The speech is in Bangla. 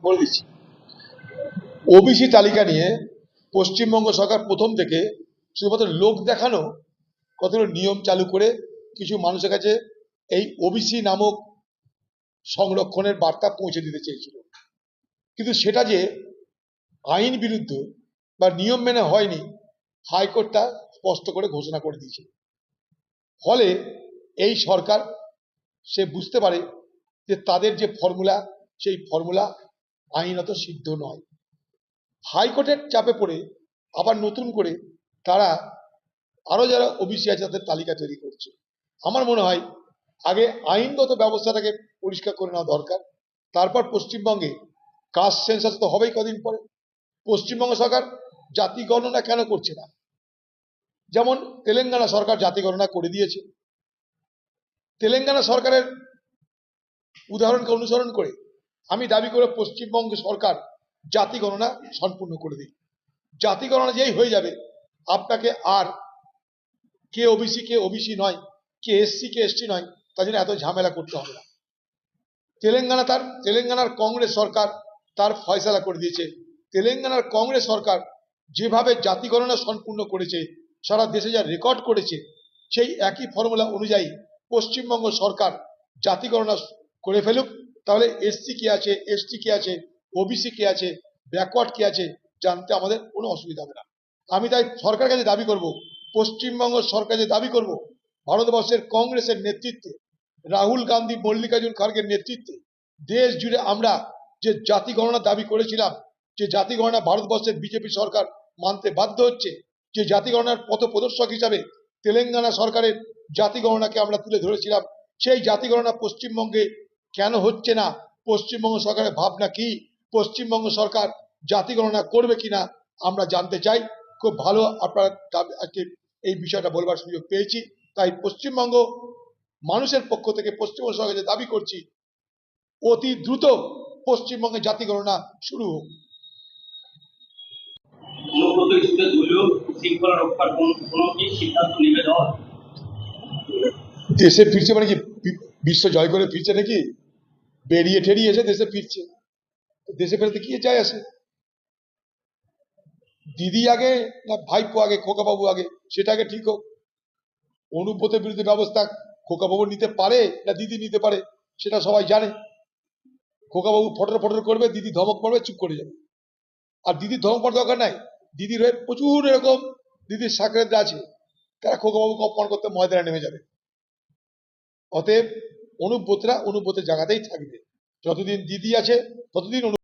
বলে দিচ্ছি। ওবিসি তালিকা নিয়ে পশ্চিমবঙ্গ সরকার প্রথম থেকে শুধুমাত্র লোক দেখানো কতগুলো নিয়ম চালু করে কিছু মানুষের কাছে এই ওবিসি নামক সংরক্ষণের বার্তা পৌঁছে দিতে চেয়েছিল, কিন্তু সেটা যে আইন বিরুদ্ধ বা নিয়ম মেনে হয়নি, হাইকোর্ট তা স্পষ্ট করে ঘোষণা করে দিয়েছে। ফলে এই সরকার সে বুঝতে পারে যে তাদের যে ফর্মুলা, সেই ফর্মুলা আইনত সিদ্ধ নয়। হাইকোর্টের চাপে পড়ে আবার নতুন করে তারা আরো যারা ওবিসি আছে তাদের তালিকা তৈরি করছে। আমার মনে হয় আগে আইনগত ব্যবস্থাটাকে পরিষ্কার করে নেওয়া দরকার, তারপর পশ্চিমবঙ্গে কাস্ট সেন্সাস তো হবেই কদিন পরে। পশ্চিমবঙ্গ সরকার জাতি গণনা কেন করছে না? যেমন তেলেঙ্গানা সরকার জাতি গণনা করে দিয়েছে। তেলেঙ্গানা সরকারের উদাহরণকে অনুসরণ করে আমি দাবি করে পশ্চিমবঙ্গ সরকার জাতি গণনা সম্পূর্ণ করে দিই। জাতি গণনা যেই হয়ে যাবে, আপনাকে আর কে ওবিসি কে ওবিসি নয়, কে এসসি কে এসটি নয়, তার জন্য এত ঝামেলা করতে হবে না। তেলেঙ্গানার কংগ্রেস সরকার তার ফয়সালা করে দিয়েছে। তেলেঙ্গানার কংগ্রেস সরকার যেভাবে জাতি গণনা সম্পূর্ণ করেছে, সারা দেশে যা রেকর্ড করেছে, সেই একই ফর্মুলা অনুযায়ী পশ্চিমবঙ্গ সরকার জাতি গণনা করে ফেলুক। তাহলে এসসি কে আছে, এসটি কে আছে, ওবিসি কে আছে, ব্যাকওয়ার্ড কে আছে, জানতে আমাদের কোনো অসুবিধা হবে না। আমি তাই সরকারের কাছে দাবি করব, পশ্চিমবঙ্গ সরকারের দাবি করব, ভারতবর্ষের কংগ্রেসের নেতৃত্বে, রাহুল গান্ধী, মল্লিকার্জুন খার্গের নেতৃত্বে দেশ জুড়ে আমরা যে জাতি গণনা দাবি করেছিলাম, যে জাতি গণনা ভারতবর্ষের বিজেপি সরকার মানতে বাধ্য হচ্ছে, যে জাতি গণনার পথ প্রদর্শক হিসাবে তেলেঙ্গানা সরকারের জাতি গণনাকে আমরা তুলে ধরেছিলাম, সেই জাতি গণনা পশ্চিমবঙ্গে কেন হচ্ছে না? পশ্চিমবঙ্গ সরকারের ভাবনা কি? পশ্চিমবঙ্গ সরকার জাতি গণনা করবে কিনা আমরা জানতে চাই। খুব ভালো আপনারা আজকে এই বিষয়টা বলবার সুযোগ পেয়েছি। তাই পশ্চিমবঙ্গ মানুষের পক্ষ থেকে পশ্চিমবঙ্গ সরকারের দাবি করছি, অতি দ্রুত পশ্চিমবঙ্গে জাতি গণনা শুরু হোক। দেশে ফিরছে মানে কি বিশ্ব জয় করে ফিরছে নাকি? বেরিয়ে ঠেরিয়ে এসে দেশে ফিরছে। দেশে ফেরতে কি যায় আসে? দিদি আগে না ভাইপো আগে, খোকাবাবু আগে, সেটা আগে ঠিক হোক। অনুব্রতের বিরুদ্ধে ব্যবস্থা খোকাবাবু নিতে পারে না দিদি নিতে পারে, সেটা সবাই জানে। খোকাবাবু ফটর ফটর করবে, দিদি ধমক পড়বে, চুপ করে যাবে। আর দিদির ধমক পড়ার দরকার নাই, দিদির হয়ে প্রচুর এরকম দিদির সাকরেদরা আছে, তারা খোকাবাবুকে অপমান করতে ময়দানে নেমে যাবে। অতএব অনুব্রতরা অনুব্রতের জায়গাতেই থাকবে। যতদিন দিদি আছে ততদিন